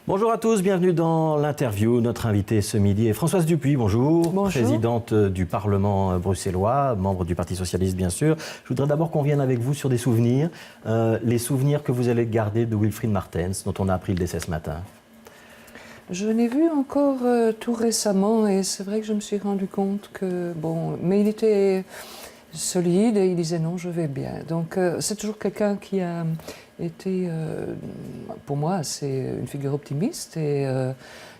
Bonjour à tous, bienvenue dans l'interview. Notre invitée ce midi est Françoise Dupuis, bonjour. Bonjour. Présidente du Parlement bruxellois, membre du Parti Socialiste bien sûr. Je voudrais d'abord qu'on vienne avec vous sur des souvenirs, les souvenirs que vous allez garder de Wilfried Martens, dont on a appris le décès ce matin. Je l'ai vu encore tout récemment et c'est vrai que je me suis rendu compte que, mais il était solide et il disait non, je vais bien. Donc c'est toujours quelqu'un qui a été, pour moi, c'est une figure optimiste et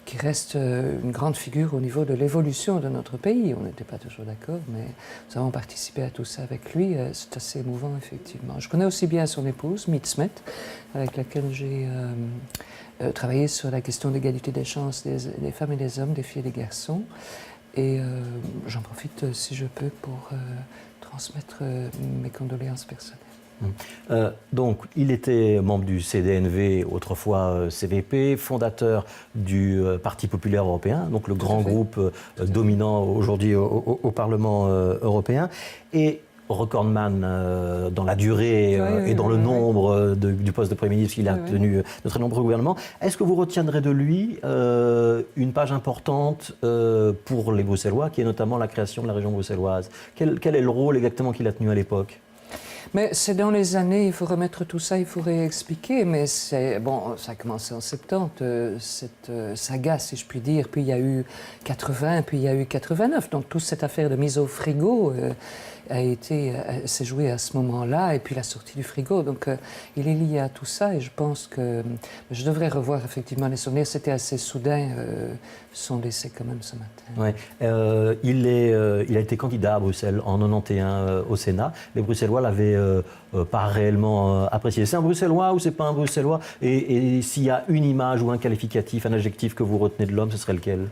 qui reste une grande figure au niveau de l'évolution de notre pays. On n'était pas toujours d'accord, mais nous avons participé à tout ça avec lui. C'est assez émouvant, effectivement. Je connais aussi bien son épouse, Miet Smet, avec laquelle j'ai travaillé sur la question d'égalité des chances des femmes et des hommes, des filles et des garçons. Et j'en profite, si je peux, pour transmettre mes condoléances personnelles. Donc, il était membre du CDNV, autrefois CVP, fondateur du Parti populaire européen, donc le grand groupe dominant aujourd'hui au Parlement européen, et recordman dans la durée et dans le nombre du poste de Premier ministre qu'il a tenu de très nombreux gouvernements. Est-ce que vous retiendrez de lui une page importante pour les Bruxellois, qui est notamment la création de la région bruxelloise? Quel est le rôle exactement qu'il a tenu à l'époque? Mais c'est dans les années, il faut remettre tout ça, il faut réexpliquer, mais c'est, bon, ça a commencé en 70, cette saga, si je puis dire, puis il y a eu 80, puis il y a eu 89, donc toute cette affaire de mise au frigo s'est jouée à ce moment-là, et puis la sortie du frigo, donc il est lié à tout ça, et je pense que je devrais revoir effectivement les souvenirs, c'était assez soudain, son décès quand même ce matin. Ouais. Il a été candidat à Bruxelles en 91 au Sénat. Les Bruxellois l'avaient pas réellement apprécié. C'est un Bruxellois ou c'est pas un Bruxellois? Et s'il y a une image ou un qualificatif, un adjectif que vous retenez de l'homme, ce serait lequel?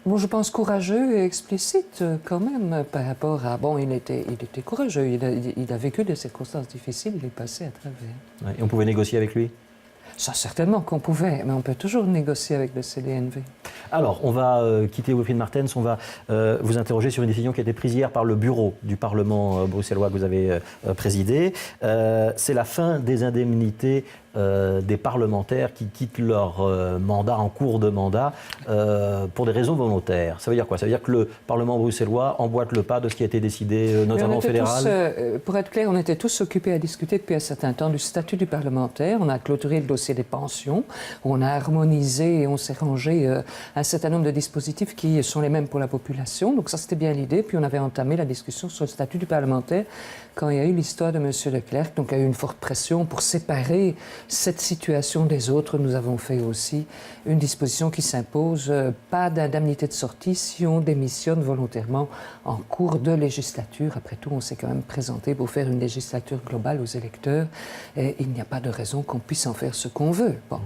Bon, je pense courageux et explicite quand même par rapport à... Bon, il était courageux, il a vécu des circonstances difficiles, il est passé à travers. Ouais. Et on pouvait négocier avec lui? Ça, certainement qu'on pouvait, mais on peut toujours négocier avec le CDNV. Alors, on va quitter Wilfried Martens, on va vous interroger sur une décision qui a été prise hier par le bureau du Parlement bruxellois que vous avez présidé. C'est la fin des indemnités des parlementaires qui quittent leur mandat en cours de mandat pour des raisons volontaires. Ça veut dire quoi? Ça veut dire que le Parlement bruxellois emboîte le pas de ce qui a été décidé, notamment au fédéral? Pour être clair, on était tous occupés à discuter depuis un certain temps du statut du parlementaire. On a clôturé le dossier des pensions, on a harmonisé et on s'est rangé un certain nombre de dispositifs qui sont les mêmes pour la population. Donc ça, c'était bien l'idée. Puis on avait entamé la discussion sur le statut du parlementaire quand il y a eu l'histoire de M. Leclerc. Donc il y a eu une forte pression pour séparer cette situation des autres. Nous avons fait aussi une disposition qui s'impose, pas d'indemnité de sortie si on démissionne volontairement en cours de législature. Après tout, on s'est quand même présenté pour faire une législature globale aux électeurs et il n'y a pas de raison qu'on puisse en faire ce qu'on veut. Bon.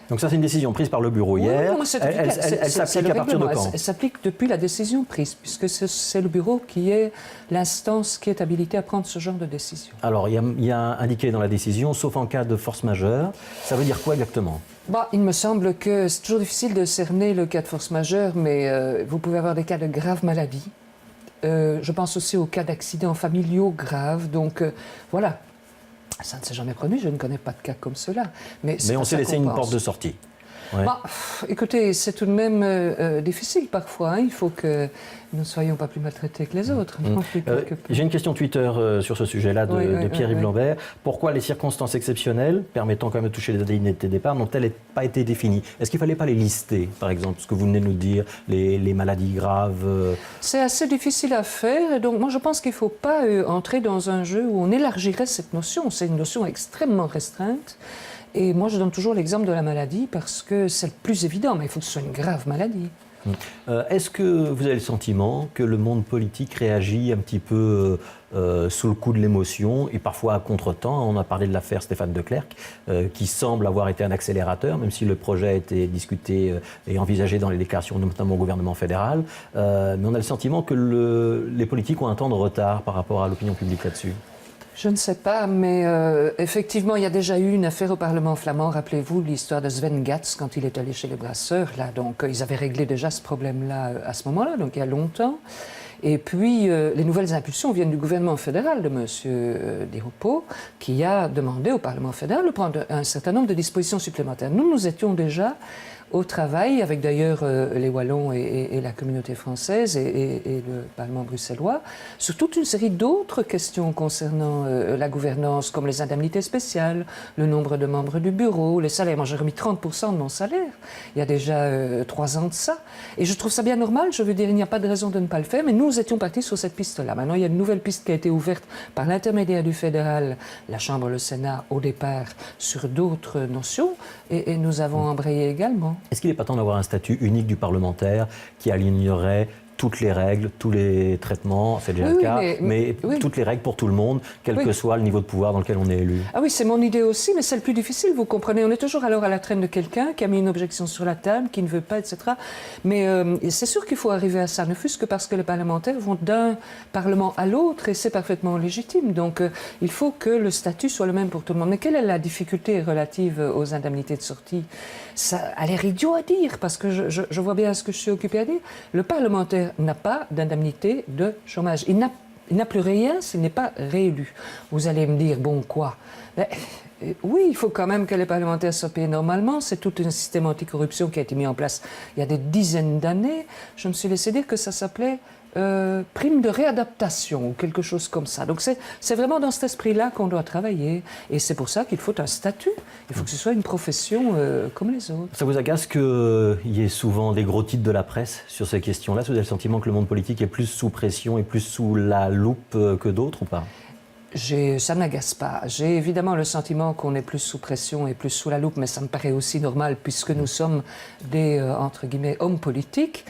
Donc ça, c'est une décision prise par le bureau hier. Elle s'applique à partir de quand? Elle s'applique depuis la décision prise, puisque c'est le bureau qui est l'instance qui est habilitée à prendre ce genre de décision. Alors, il y a indiqué dans la décision, sauf en cas de force majeure. Ça veut dire quoi exactement? Il me semble que c'est toujours difficile de cerner le cas de force majeure, mais vous pouvez avoir des cas de grave maladie. Je pense aussi aux cas d'accidents familiaux graves. Donc, voilà. Ça ne s'est jamais produit, je ne connais pas de cas comme cela. Mais on s'est laissé une porte de sortie. Ouais. Écoutez, c'est tout de même difficile parfois. Hein. Il faut que nous ne soyons pas plus maltraités que les autres. J'ai une question Twitter sur ce sujet-là de Pierre-Yves Lambert. Pourquoi les circonstances exceptionnelles permettant quand même de toucher les indemnités de départ n'ont-elles pas été définies? Est-ce qu'il ne fallait pas les lister, par exemple, ce que vous venez de nous dire, les maladies graves? C'est assez difficile à faire. Et donc, moi, je pense qu'il ne faut pas entrer dans un jeu où on élargirait cette notion. C'est une notion extrêmement restreinte. Et moi, je donne toujours l'exemple de la maladie parce que c'est le plus évident, mais il faut que ce soit une grave maladie. Est-ce que vous avez le sentiment que le monde politique réagit un petit peu sous le coup de l'émotion et parfois à contre-temps? On a parlé de l'affaire Stéphane de Klerk, qui semble avoir été un accélérateur, même si le projet a été discuté et envisagé dans les déclarations, notamment au gouvernement fédéral. Mais on a le sentiment que les politiques ont un temps de retard par rapport à l'opinion publique là-dessus. Je ne sais pas, mais effectivement, il y a déjà eu une affaire au Parlement flamand. Rappelez-vous l'histoire de Sven Gatz quand il est allé chez les brasseurs. Là, donc, ils avaient réglé déjà ce problème-là à ce moment-là, donc il y a longtemps. Et puis, les nouvelles impulsions viennent du gouvernement fédéral de M. Di Rupo, qui a demandé au Parlement fédéral de prendre un certain nombre de dispositions supplémentaires. Nous étions déjà au travail, avec d'ailleurs les Wallons et la communauté française et le Parlement bruxellois, sur toute une série d'autres questions concernant la gouvernance, comme les indemnités spéciales, le nombre de membres du bureau, les salaires. Moi, j'ai remis 30% de mon salaire, il y a déjà 3 ans de ça. Et je trouve ça bien normal, je veux dire, il n'y a pas de raison de ne pas le faire, mais nous étions partis sur cette piste-là. Maintenant, il y a une nouvelle piste qui a été ouverte par l'intermédiaire du fédéral, la Chambre, le Sénat, au départ, sur d'autres notions, et nous avons embrayé également. Est-ce qu'il n'est pas temps d'avoir un statut unique du parlementaire qui alignerait toutes les règles, tous les traitements, c'est déjà le cas, mais toutes les règles pour tout le monde, quel que soit le niveau de pouvoir dans lequel on est élu? Ah oui, c'est mon idée aussi, mais c'est le plus difficile, vous comprenez. On est toujours alors à la traîne de quelqu'un qui a mis une objection sur la table, qui ne veut pas, etc. Mais c'est sûr qu'il faut arriver à ça, ne fût-ce que parce que les parlementaires vont d'un parlement à l'autre, et c'est parfaitement légitime. Donc il faut que le statut soit le même pour tout le monde. Mais quelle est la difficulté relative aux indemnités de sortie? Ça a l'air idiot à dire, parce que je vois bien ce que je suis occupée à dire. Le parlementaire n'a pas d'indemnité de chômage. Il n'a plus rien s'il n'est pas réélu. Vous allez me dire, bon, quoi? Ben, oui, il faut quand même que les parlementaires soient payés normalement. C'est tout un système anticorruption qui a été mis en place il y a des dizaines d'années. Je me suis laissé dire que ça s'appelait prime de réadaptation ou quelque chose comme ça. Donc c'est vraiment dans cet esprit-là qu'on doit travailler. Et c'est pour ça qu'il faut un statut. Il faut que ce soit une profession comme les autres. Ça vous agace qu'il y ait souvent des gros titres de la presse sur ces questions-là? Vous avez le sentiment que le monde politique est plus sous pression et plus sous la loupe que d'autres ou pas? Ça ne m'agace pas. J'ai évidemment le sentiment qu'on est plus sous pression et plus sous la loupe, mais ça me paraît aussi normal puisque nous sommes des, entre guillemets, hommes politiques.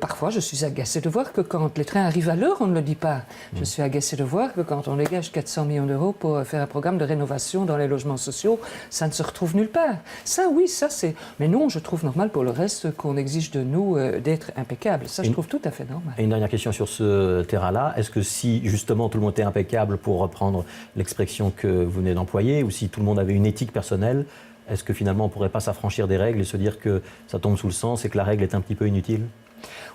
Parfois, je suis agacée de voir que quand les trains arrivent à l'heure, on ne le dit pas. Je suis agacée de voir que quand on dégage 400 millions d'euros pour faire un programme de rénovation dans les logements sociaux, ça ne se retrouve nulle part. Ça, oui, ça c'est... Mais non, je trouve normal pour le reste qu'on exige de nous d'être impeccable. Ça, je trouve tout à fait normal. Et une dernière question sur ce terrain-là. Est-ce que si, justement, tout le monde était impeccable, pour reprendre l'expression que vous venez d'employer, ou si tout le monde avait une éthique personnelle, est-ce que finalement on ne pourrait pas s'affranchir des règles et se dire que ça tombe sous le sens et que la règle est un petit peu inutile?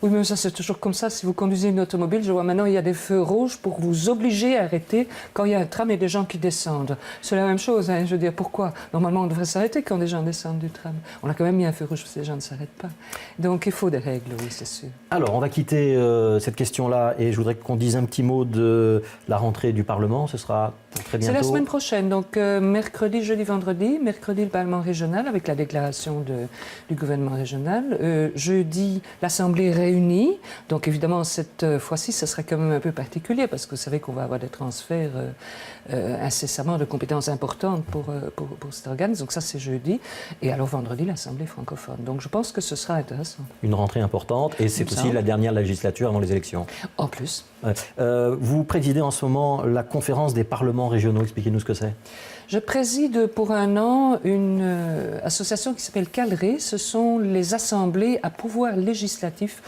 Oui, mais ça c'est toujours comme ça. Si vous conduisez une automobile, je vois maintenant il y a des feux rouges pour vous obliger à arrêter quand il y a un tram et des gens qui descendent. C'est la même chose, hein. Je veux dire, pourquoi? Normalement, on devrait s'arrêter quand des gens descendent du tram. On a quand même mis un feu rouge parce que les gens ne s'arrêtent pas. Donc il faut des règles, oui, c'est sûr. Alors, on va quitter cette question-là et je voudrais qu'on dise un petit mot de la rentrée du Parlement. Ce sera très bientôt. C'est la semaine prochaine, donc mercredi, jeudi, vendredi. Mercredi, le Parlement régional avec la déclaration du gouvernement régional. Jeudi, l'Assemblée réunie. Donc évidemment, cette fois-ci, ce sera quand même un peu particulier parce que vous savez qu'on va avoir des transferts incessamment de compétences importantes pour cet organe. Donc ça, c'est jeudi. Et alors vendredi, l'Assemblée francophone. Donc je pense que ce sera intéressant. Une rentrée importante et c'est aussi la dernière législature avant les élections. En plus. Vous présidez en ce moment la conférence des parlements régionaux. Expliquez-nous ce que c'est. Je préside pour un an une association qui s'appelle CALRE. Ce sont les assemblées à pouvoir législatif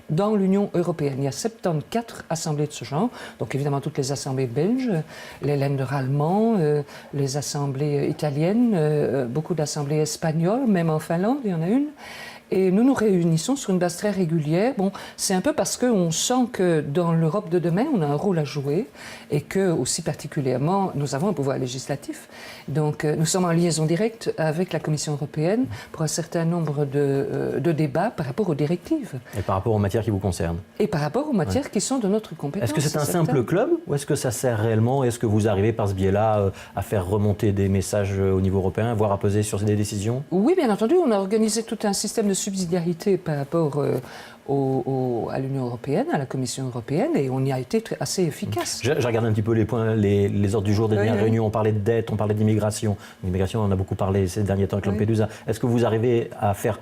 dans l'Union européenne. Il y a 74 assemblées de ce genre, donc évidemment toutes les assemblées belges, les Länder allemands, les assemblées italiennes, beaucoup d'assemblées espagnoles, même en Finlande, il y en a une. Et nous nous réunissons sur une base très régulière. Bon, c'est un peu parce qu'on sent que dans l'Europe de demain, on a un rôle à jouer et que, aussi particulièrement, nous avons un pouvoir législatif. Donc, nous sommes en liaison directe avec la Commission européenne pour un certain nombre de débats par rapport aux directives. Et par rapport aux matières qui vous concernent. Et par rapport aux matières qui sont de notre compétence. Est-ce que c'est un simple club ou est-ce que ça sert réellement? Est-ce que vous arrivez par ce biais-là à faire remonter des messages au niveau européen, voire à peser sur des décisions? Oui, bien entendu. On a organisé tout un système de subsidiarité par rapport à l'Union européenne, à la Commission européenne, et on y a été assez efficace. J'ai regardé un petit peu les ordres du jour des dernières réunions. On parlait de dette, on parlait d'immigration. L'immigration, on en a beaucoup parlé ces derniers temps avec Lampedusa. Est-ce que vous arrivez à faire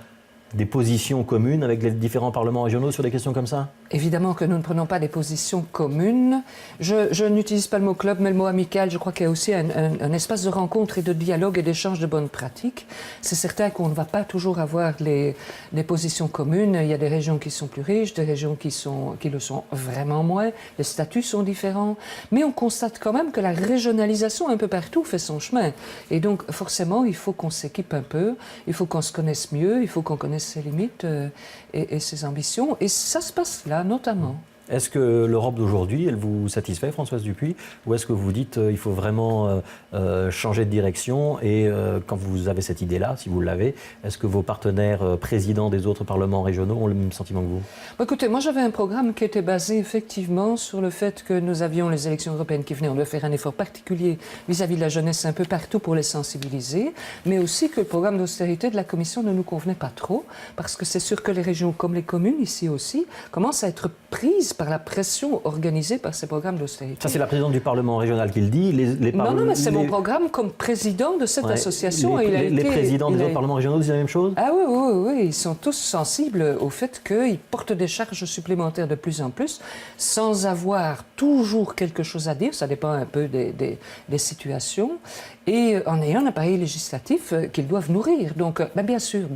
des positions communes avec les différents parlements régionaux sur des questions comme ça? Évidemment que nous ne prenons pas des positions communes. Je n'utilise pas le mot club, mais le mot amical. Je crois qu'il y a aussi un espace de rencontre et de dialogue et d'échange de bonnes pratiques. C'est certain qu'on ne va pas toujours avoir des positions communes. Il y a des régions qui sont plus riches, des régions qui le sont vraiment moins. Les statuts sont différents. Mais on constate quand même que la régionalisation un peu partout fait son chemin. Et donc, forcément, il faut qu'on s'équipe un peu. Il faut qu'on se connaisse mieux. Il faut qu'on connaisse ses limites et ses ambitions. Et ça se passe là, notamment. Est-ce que l'Europe d'aujourd'hui, elle vous satisfait, Françoise Dupuy, ou est-ce que vous dites il faut vraiment changer de direction et quand vous avez cette idée-là, si vous l'avez, est-ce que vos partenaires présidents des autres parlements régionaux ont le même sentiment que vous? Écoutez, moi j'avais un programme qui était basé effectivement sur le fait que nous avions les élections européennes qui venaient. On devait faire un effort particulier vis-à-vis de la jeunesse un peu partout pour les sensibiliser, mais aussi que le programme d'austérité de la Commission ne nous convenait pas trop, parce que c'est sûr que les régions comme les communes ici aussi commencent à être prises par la pression organisée par ces programmes d'austérité. Ça, c'est la présidente du Parlement régional qui le dit. Non, mais c'est mon programme comme président de cette association. Les présidents des autres parlements régionaux disent la même chose? Ah oui, ils sont tous sensibles au fait qu'ils portent des charges supplémentaires de plus en plus, sans avoir toujours quelque chose à dire, ça dépend un peu des situations, et en ayant un appareil législatif qu'ils doivent nourrir. Donc, bien sûr,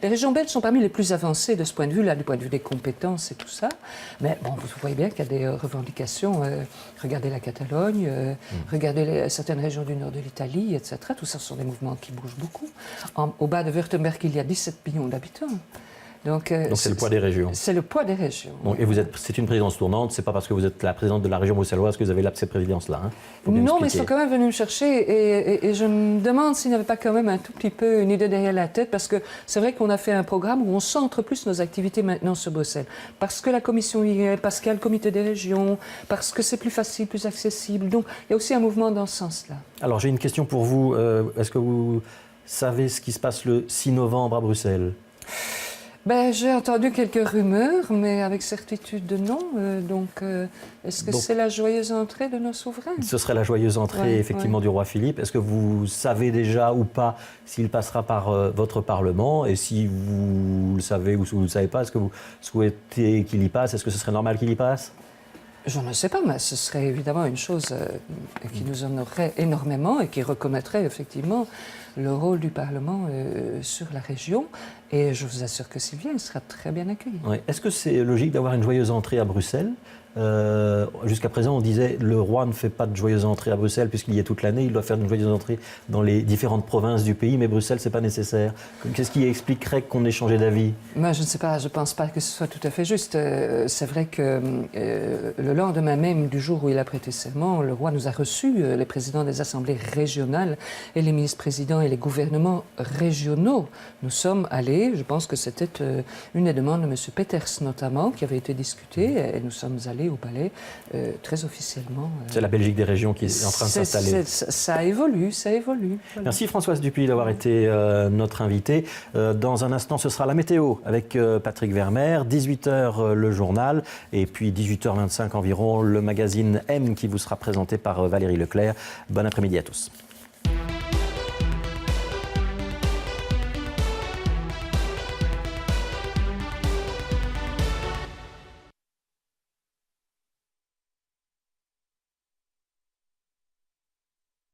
les régions belges sont parmi les plus avancées de ce point de vue-là, du point de vue des compétences et tout ça, mais bon, vous voyez bien qu'il y a des revendications. Regardez la Catalogne, regardez certaines régions du nord de l'Italie, etc. Tout ça, ce sont des mouvements qui bougent beaucoup. Au bas de Württemberg, il y a 17 millions d'habitants. Donc c'est le poids des régions. C'est le poids des régions. Donc, et c'est une présidence tournante, c'est pas parce que vous êtes la présidente de la région bruxelloise que vous avez cette présidence-là. Hein? Non, mais ils sont quand même venus me chercher et je me demande s'il n'y avait pas quand même un tout petit peu une idée derrière la tête, parce que c'est vrai qu'on a fait un programme où on centre plus nos activités maintenant sur Bruxelles. Parce que la Commission y est, parce qu'il y a le comité des régions, parce que c'est plus facile, plus accessible. Donc il y a aussi un mouvement dans ce sens-là. Alors j'ai une question pour vous. Est-ce que vous savez ce qui se passe le 6 novembre à Bruxelles? J'ai entendu quelques rumeurs, mais avec certitude non. Est-ce que c'est la joyeuse entrée de nos souverains? Ce serait la joyeuse entrée, effectivement, du roi Philippe. Est-ce que vous savez déjà ou pas s'il passera par votre Parlement? Et si vous le savez ou vous ne le savez pas, est-ce que vous souhaitez qu'il y passe? Est-ce que ce serait normal qu'il y passe? Je ne sais pas, mais ce serait évidemment une chose qui nous honorerait énormément et qui reconnaîtrait effectivement le rôle du Parlement sur la région. Et je vous assure que s'il vient, il sera très bien accueilli. Ouais. Est-ce que c'est logique d'avoir une joyeuse entrée à Bruxelles? Jusqu'à présent, on disait le roi ne fait pas de joyeuse entrée à Bruxelles puisqu'il y est toute l'année. Il doit faire une joyeuse entrée dans les différentes provinces du pays, mais Bruxelles, c'est pas nécessaire. Qu'est-ce qui expliquerait qu'on ait changé d'avis? Moi, je ne sais pas. Je ne pense pas que ce soit tout à fait juste. C'est vrai que le lendemain même du jour où il a prêté serment, le roi nous a reçus, les présidents des assemblées régionales et les ministres-présidents et les gouvernements régionaux. Nous sommes allés, je pense que c'était une des demandes de M. Peters notamment, qui avait été discutée, et nous sommes allés au palais très officiellement. C'est la Belgique des régions qui est en train de s'installer. Ça évolue, ça évolue. Voilà. Merci Françoise Dupuy d'avoir été notre invitée. Dans un instant, ce sera la météo avec Patrick Vermeer, 18h le journal, et puis 18h25 environ, le magazine M qui vous sera présenté par Valérie Leclerc. Bon après-midi à tous.